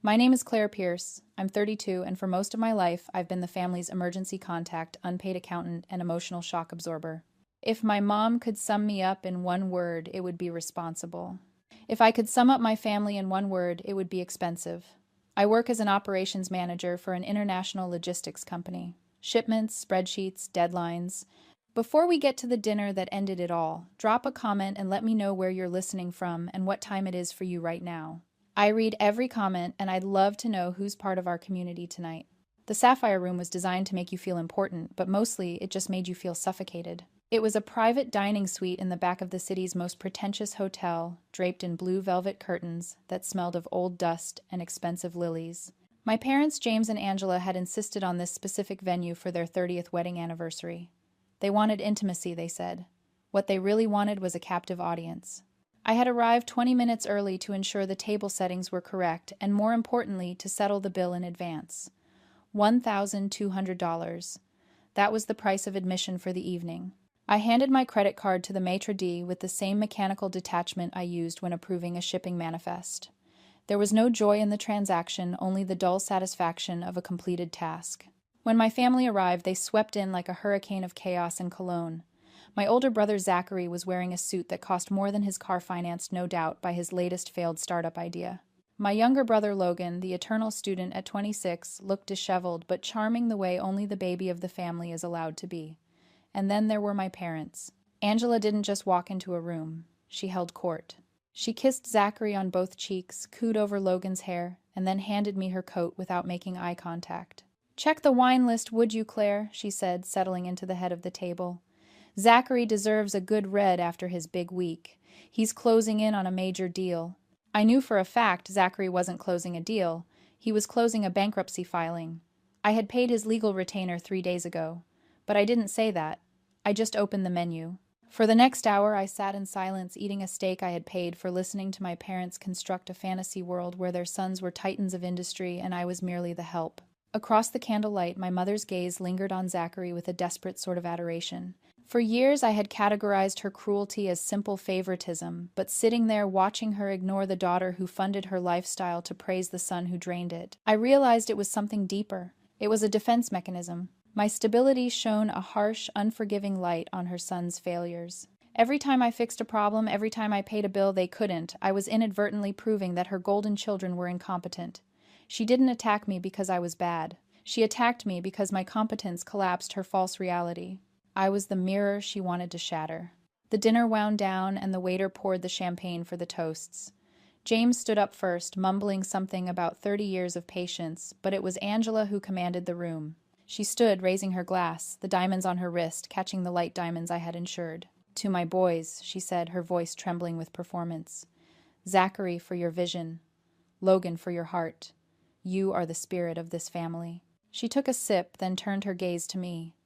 My name is Claire Pierce. I'm 32, and for most of my life, I've been the family's emergency contact, unpaid accountant, and emotional shock absorber. If my mom could sum me up in one word, it would be responsible. If I could sum up my family in one word, it would be expensive. I work as an operations manager for an international logistics company. Shipments, spreadsheets, deadlines. Before we get to the dinner that ended it all, drop a comment and let me know where you're listening from and what time it is for you right now. I read every comment, and I'd love to know who's part of our community tonight. The Sapphire Room was designed to make you feel important, but mostly it just made you feel suffocated. It was a private dining suite in the back of the city's most pretentious hotel, draped in blue velvet curtains that smelled of old dust and expensive lilies. My parents, James and Angela, had insisted on this specific venue for their 30th wedding anniversary. They wanted intimacy, they said. What they really wanted was a captive audience. I had arrived 20 minutes early to ensure the table settings were correct and, more importantly, to settle the bill in advance. $1,200. That was the price of admission for the evening. I handed my credit card to the maitre d' with the same mechanical detachment I used when approving a shipping manifest. There was no joy in the transaction, only the dull satisfaction of a completed task. When my family arrived, they swept in like a hurricane of chaos and cologne. My older brother Zachary was wearing a suit that cost more than his car financed, no doubt, by his latest failed startup idea. My younger brother Logan, the eternal student at 26, looked disheveled but charming the way only the baby of the family is allowed to be. And then there were my parents. Angela didn't just walk into a room. She held court. She kissed Zachary on both cheeks, cooed over Logan's hair, and then handed me her coat without making eye contact. "Check the wine list, would you, Claire?" she said, settling into the head of the table. "Zachary deserves a good red after his big week. He's closing in on a major deal." I knew for a fact Zachary wasn't closing a deal. He was closing a bankruptcy filing. I had paid his legal retainer 3 days ago. But I didn't say that. I just opened the menu. For the next hour, I sat in silence, eating a steak I had paid for, listening to my parents construct a fantasy world where their sons were titans of industry and I was merely the help. Across the candlelight, my mother's gaze lingered on Zachary with a desperate sort of adoration. For years I had categorized her cruelty as simple favoritism, but sitting there watching her ignore the daughter who funded her lifestyle to praise the son who drained it, I realized it was something deeper. It was a defense mechanism. My stability shone a harsh, unforgiving light on her son's failures. Every time I fixed a problem, every time I paid a bill they couldn't, I was inadvertently proving that her golden children were incompetent. She didn't attack me because I was bad. She attacked me because my competence collapsed her false reality. I was the mirror she wanted to shatter. The dinner wound down, and the waiter poured the champagne for the toasts. James stood up first, mumbling something about 30 years of patience, but it was Angela who commanded the room. She stood, raising her glass, the diamonds on her wrist, catching the light diamonds I had insured. "To my boys," she said, her voice trembling with performance. "Zachary, for your vision. Logan, for your heart. You are the spirit of this family." She took a sip, then turned her gaze to me.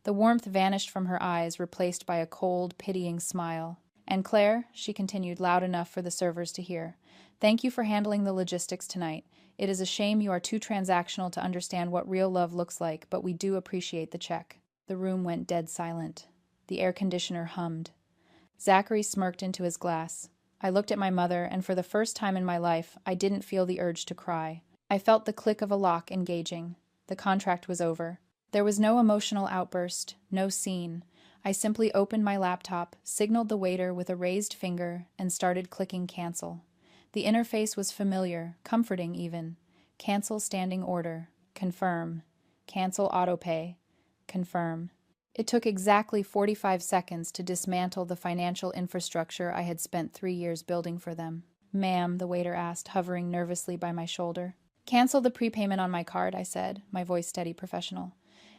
The warmth vanished from her eyes, replaced by a cold, pitying smile. "And Claire," she continued, loud enough for the servers to hear, "thank you for handling the logistics tonight. It is a shame you are too transactional to understand what real love looks like, but we do appreciate the check." The room went dead silent. The air conditioner hummed. Zachary smirked into his glass. I looked at my mother, and for the first time in my life, I didn't feel the urge to cry. I felt the click of a lock engaging. The contract was over. There was no emotional outburst, no scene. I simply opened my laptop, signaled the waiter with a raised finger, and started clicking cancel. The interface was familiar, comforting even. Cancel standing order. Confirm. Cancel autopay. Confirm. It took exactly 45 seconds to dismantle the financial infrastructure I had spent 3 years building for them. "Ma'am," the waiter asked, hovering nervously by my shoulder. "Cancel the prepayment on my card," I said, my voice steady, professional.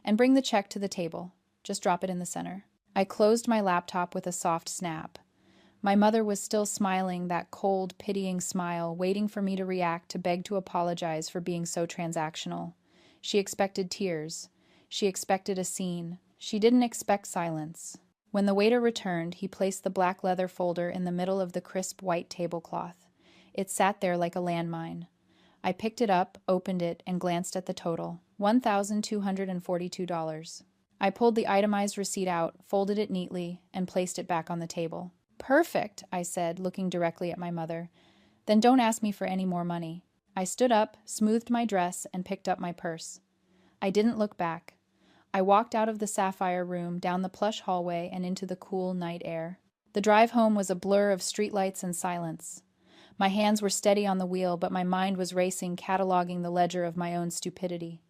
"And bring the check to the table. Just drop it in the center." I closed my laptop with a soft snap. My mother was still smiling, that cold, pitying smile, waiting for me to react, to beg to apologize for being so transactional. She expected tears. She expected a scene. She didn't expect silence. When the waiter returned, he placed the black leather folder in the middle of the crisp white tablecloth. It sat there like a landmine. I picked it up, opened it, and glanced at the total. $1,242. I pulled the itemized receipt out, folded it neatly, and placed it back on the table. "Perfect," I said, looking directly at my mother. "Then don't ask me for any more money." I stood up, smoothed my dress, and picked up my purse. I didn't look back. I walked out of the sapphire room, down the plush hallway, and into the cool night air. The drive home was a blur of streetlights and silence. My hands were steady on the wheel, but my mind was racing, cataloging the ledger of my own stupidity.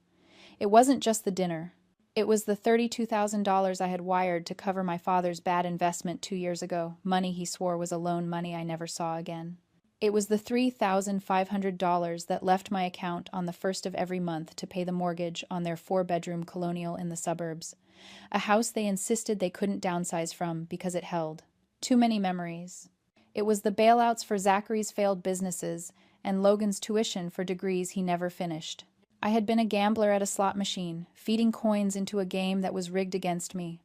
It wasn't just the dinner. It was the $32,000 I had wired to cover my father's bad investment 2 years ago, money he swore was a loan, money I never saw again. It was the $3,500 that left my account on the first of every month to pay the mortgage on their 4-bedroom colonial in the suburbs, a house they insisted they couldn't downsize from because it held too many memories. It was the bailouts for Zachary's failed businesses and Logan's tuition for degrees he never finished. I had been a gambler at a slot machine, feeding coins into a game that was rigged against me.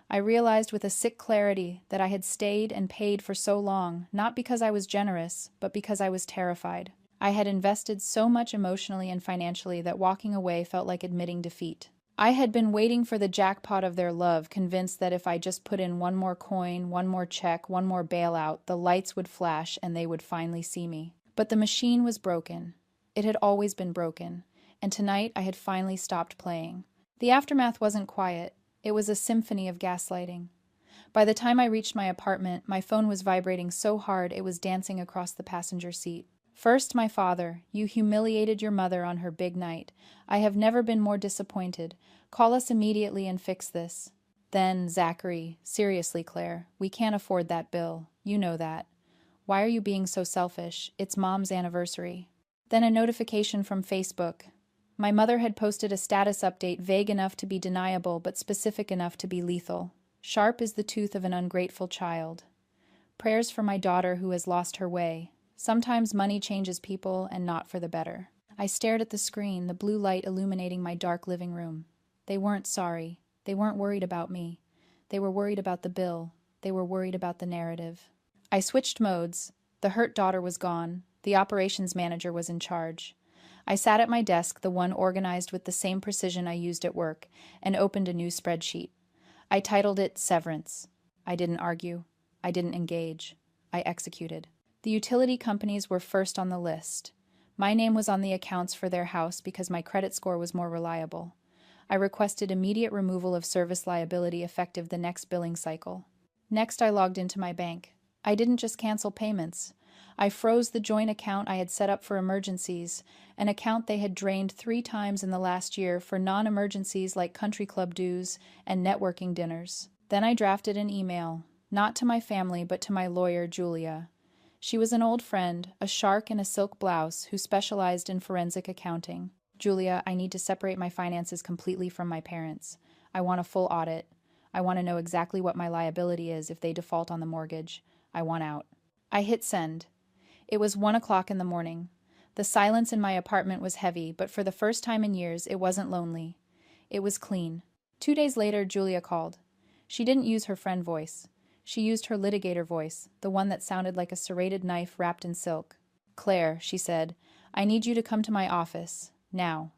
I realized with a sick clarity that I had stayed and paid for so long, not because I was generous, but because I was terrified. I had invested so much emotionally and financially that walking away felt like admitting defeat. I had been waiting for the jackpot of their love, convinced that if I just put in one more coin, one more check, one more bailout, the lights would flash and they would finally see me. But the machine was broken. It had always been broken. And tonight I had finally stopped playing. The aftermath wasn't quiet. It was a symphony of gaslighting. By the time I reached my apartment, my phone was vibrating so hard it was dancing across the passenger seat. First, my father, you humiliated your mother on her big night. I have never been more disappointed. Call us immediately and fix this. Then, Zachary, seriously, Claire, we can't afford that bill. You know that. Why are you being so selfish? It's Mom's anniversary. Then a notification from Facebook. My mother had posted a status update vague enough to be deniable but specific enough to be lethal. Sharp is the tooth of an ungrateful child. Prayers for my daughter who has lost her way. Sometimes money changes people, and not for the better. I stared at the screen, the blue light illuminating my dark living room. They weren't sorry. They weren't worried about me. They were worried about the bill. They were worried about the narrative. I switched modes. The hurt daughter was gone. The operations manager was in charge. I sat at my desk, the one organized with the same precision I used at work, and opened a new spreadsheet. I titled it Severance. I didn't argue. I didn't engage. I executed. The utility companies were first on the list. My name was on the accounts for their house because my credit score was more reliable. I requested immediate removal of service liability effective the next billing cycle. Next, I logged into my bank. I didn't just cancel payments. I froze the joint account I had set up for emergencies, an account they had drained 3 times in the last year for non-emergencies like country club dues and networking dinners. Then I drafted an email, not to my family but to my lawyer, Julia. She was an old friend, a shark in a silk blouse who specialized in forensic accounting. Julia, I need to separate my finances completely from my parents. I want a full audit. I want to know exactly what my liability is if they default on the mortgage. I want out. I hit send. It was 1 o'clock in the morning. The silence in my apartment was heavy, but for the first time in years, it wasn't lonely. It was clean. 2 days later, Julia called. She didn't use her friend voice. She used her litigator voice, the one that sounded like a serrated knife wrapped in silk. Claire, she said, I need you to come to my office. Now.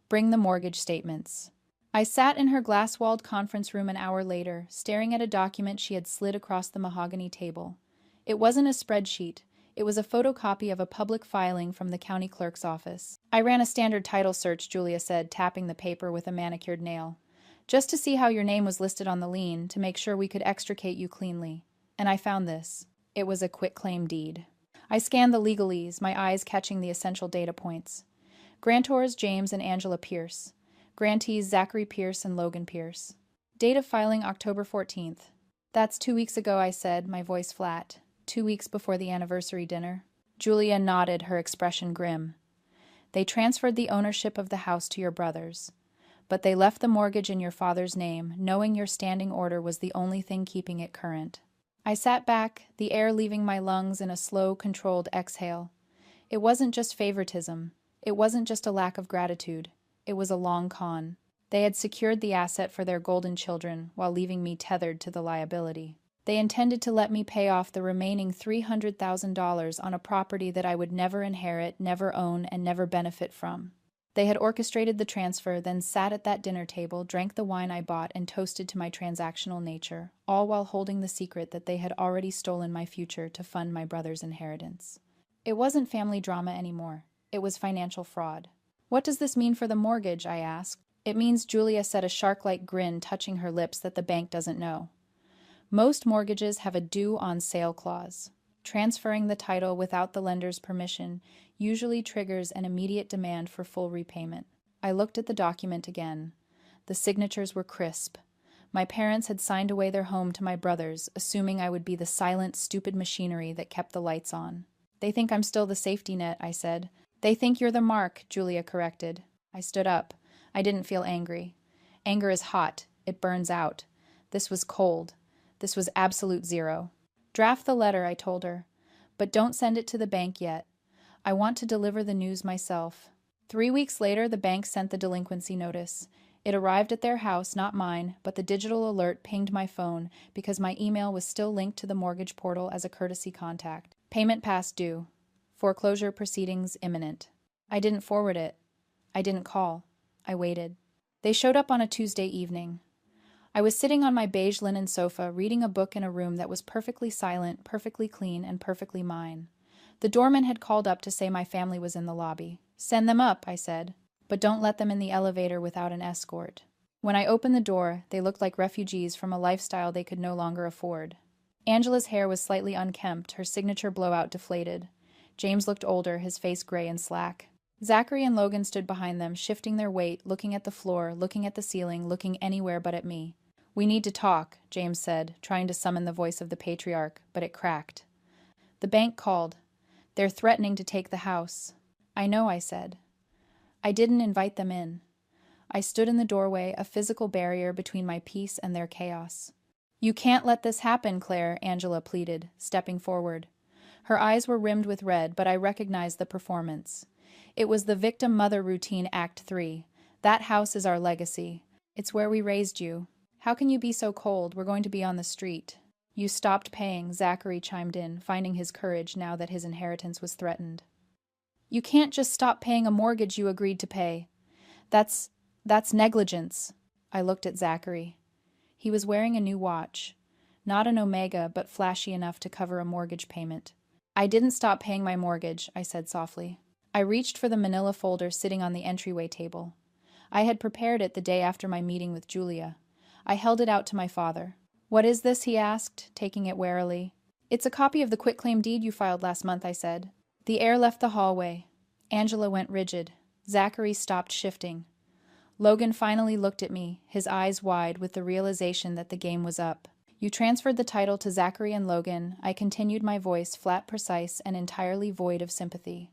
Bring the mortgage statements. I sat in her glass-walled conference room an hour later, staring at a document she had slid across the mahogany table. It wasn't a spreadsheet. It was a photocopy of a public filing from the county clerk's office. I ran a standard title search, Julia said, tapping the paper with a manicured nail. Just to see how your name was listed on the lien, to make sure we could extricate you cleanly. And I found this. It was a quitclaim deed. I scanned the legalese, my eyes catching the essential data points. Grantors James and Angela Pierce. Grantees Zachary Pierce and Logan Pierce. Date of filing October 14th. That's 2 weeks ago, I said, my voice flat. 2 weeks before the anniversary dinner. Julia nodded, her expression grim. They transferred the ownership of the house to your brothers. But they left the mortgage in your father's name, knowing your standing order was the only thing keeping it current. I sat back, the air leaving my lungs in a slow, controlled exhale. It wasn't just favoritism. It wasn't just a lack of gratitude. It was a long con. They had secured the asset for their golden children while leaving me tethered to the liability. They intended to let me pay off the remaining $300,000 on a property that I would never inherit, never own, and never benefit from. They had orchestrated the transfer, then sat at that dinner table, drank the wine I bought, and toasted to my transactional nature, all while holding the secret that they had already stolen my future to fund my brother's inheritance. It wasn't family drama anymore. It was financial fraud. "What does this mean for the mortgage?" I asked. "It means," Julia said, a shark-like grin touching her lips, "that the bank doesn't know. Most mortgages have a due on sale clause. Transferring the title without the lender's permission usually triggers an immediate demand for full repayment." I looked at the document again. The signatures were crisp. My parents had signed away their home to my brothers, assuming I would be the silent, stupid machinery that kept the lights on. "They think I'm still the safety net," I said. "They think you're the mark," Julia corrected. I stood up. I didn't feel angry. Anger is hot. It burns out. This was cold. This was absolute zero. "Draft the letter," I told her. "But don't send it to the bank yet. I want to deliver the news myself." 3 weeks later, the bank sent the delinquency notice. It arrived at their house, not mine, but the digital alert pinged my phone because my email was still linked to the mortgage portal as a courtesy contact. Payment past due. Foreclosure proceedings imminent. I didn't forward it. I didn't call. I waited. They showed up on a Tuesday evening. I was sitting on my beige linen sofa, reading a book in a room that was perfectly silent, perfectly clean, and perfectly mine. The doorman had called up to say my family was in the lobby. "Send them up," I said, "but don't let them in the elevator without an escort." When I opened the door, they looked like refugees from a lifestyle they could no longer afford. Angela's hair was slightly unkempt, her signature blowout deflated. James looked older, his face gray and slack. Zachary and Logan stood behind them, shifting their weight, looking at the floor, looking at the ceiling, looking anywhere but at me. "We need to talk," James said, trying to summon the voice of the patriarch, but it cracked. "The bank called. They're threatening to take the house." "I know," I said. I didn't invite them in. I stood in the doorway, a physical barrier between my peace and their chaos. "You can't let this happen, Claire," Angela pleaded, stepping forward. Her eyes were rimmed with red, but I recognized the performance. It was the victim-mother routine, Act 3. "That house is our legacy. It's where we raised you. How can you be so cold? We're going to be on the street." "You stopped paying," Zachary chimed in, finding his courage now that his inheritance was threatened. "You can't just stop paying a mortgage you agreed to pay. That's negligence." I looked at Zachary. He was wearing a new watch. Not an Omega, but flashy enough to cover a mortgage payment. "I didn't stop paying my mortgage," I said softly. I reached for the manila folder sitting on the entryway table. I had prepared it the day after my meeting with Julia. I held it out to my father. "What is this?" he asked, taking it warily. "It's a copy of the quitclaim deed you filed last month," I said. The air left the hallway. Angela went rigid. Zachary stopped shifting. Logan finally looked at me, his eyes wide with the realization that the game was up. "You transferred the title to Zachary and Logan," I continued, my voice flat, precise, and entirely void of sympathy.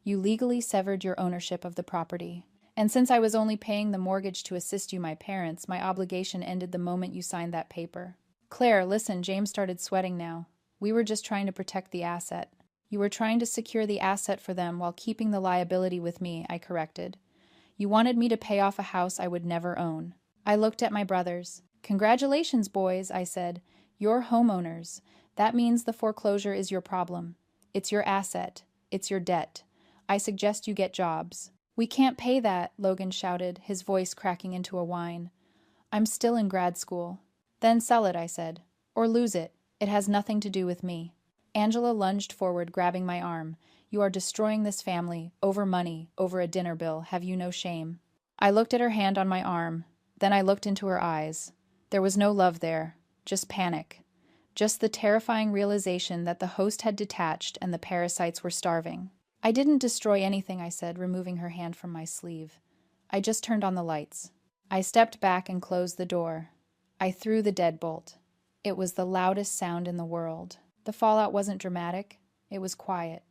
"You legally severed your ownership of the property. And since I was only paying the mortgage to assist you, my parents, my obligation ended the moment you signed that paper." "Claire, listen," James started sweating now. "We were just trying to protect the asset." "You were trying to secure the asset for them while keeping the liability with me," I corrected. "You wanted me to pay off a house I would never own." I looked at my brothers. "Congratulations, boys," I said. "You're homeowners. That means the foreclosure is your problem. It's your asset. It's your debt. I suggest you get jobs." "We can't pay that," Logan shouted, his voice cracking into a whine. "I'm still in grad school." "Then sell it," I said. "Or lose it. It has nothing to do with me." Angela lunged forward, grabbing my arm. "You are destroying this family, over money, over a dinner bill. Have you no shame?" I looked at her hand on my arm. Then I looked into her eyes. There was no love there, just panic. Just the terrifying realization that the host had detached and the parasites were starving. "I didn't destroy anything," I said, removing her hand from my sleeve. "I just turned on the lights." I stepped back and closed the door. I threw the deadbolt. It was the loudest sound in the world. The fallout wasn't dramatic. It was quiet.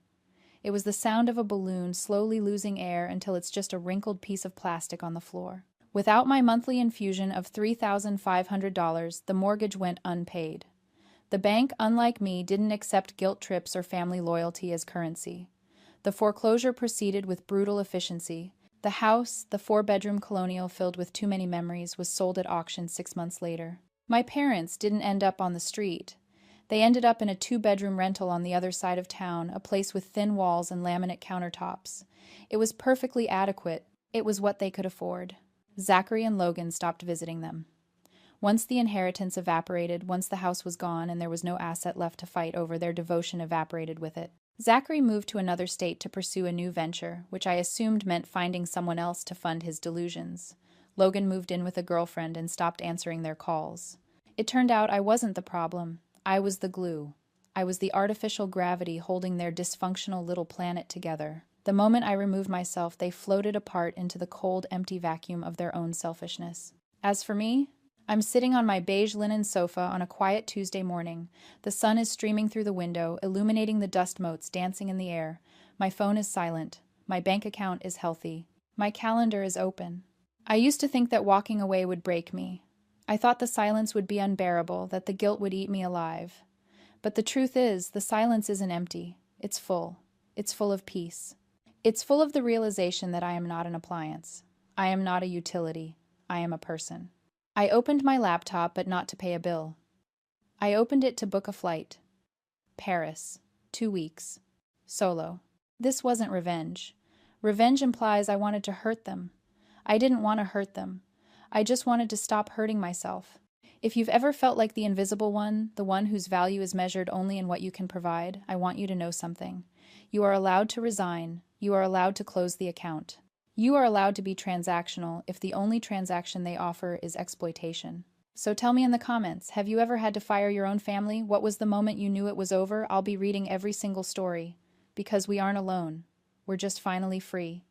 It was the sound of a balloon slowly losing air until it's just a wrinkled piece of plastic on the floor. Without my monthly infusion of $3,500, the mortgage went unpaid. The bank, unlike me, didn't accept guilt trips or family loyalty as currency. The foreclosure proceeded with brutal efficiency. The house, the 4-bedroom colonial filled with too many memories, was sold at auction 6 months later. My parents didn't end up on the street. They ended up in a 2-bedroom rental on the other side of town, a place with thin walls and laminate countertops. It was perfectly adequate. It was what they could afford. Zachary and Logan stopped visiting them. Once the inheritance evaporated, once the house was gone and there was no asset left to fight over, their devotion evaporated with it. Zachary moved to another state to pursue a new venture, which I assumed meant finding someone else to fund his delusions. Logan moved in with a girlfriend and stopped answering their calls. It turned out I wasn't the problem. I was the glue. I was the artificial gravity holding their dysfunctional little planet together. The moment I removed myself, they floated apart into the cold, empty vacuum of their own selfishness. As for me, I'm sitting on my beige linen sofa on a quiet Tuesday morning. The sun is streaming through the window, illuminating the dust motes dancing in the air. My phone is silent. My bank account is healthy. My calendar is open. I used to think that walking away would break me. I thought the silence would be unbearable, that the guilt would eat me alive. But the truth is, the silence isn't empty. It's full. It's full of peace. It's full of the realization that I am not an appliance. I am not a utility. I am a person. I opened my laptop, but not to pay a bill. I opened it to book a flight. Paris. 2 weeks. Solo. This wasn't revenge. Revenge implies I wanted to hurt them. I didn't want to hurt them. I just wanted to stop hurting myself. If you've ever felt like the invisible one, the one whose value is measured only in what you can provide, I want you to know something. You are allowed to resign. You are allowed to close the account. You are allowed to be transactional if the only transaction they offer is exploitation. So tell me in the comments, have you ever had to fire your own family? What was the moment you knew it was over? I'll be reading every single story. Because we aren't alone. We're just finally free.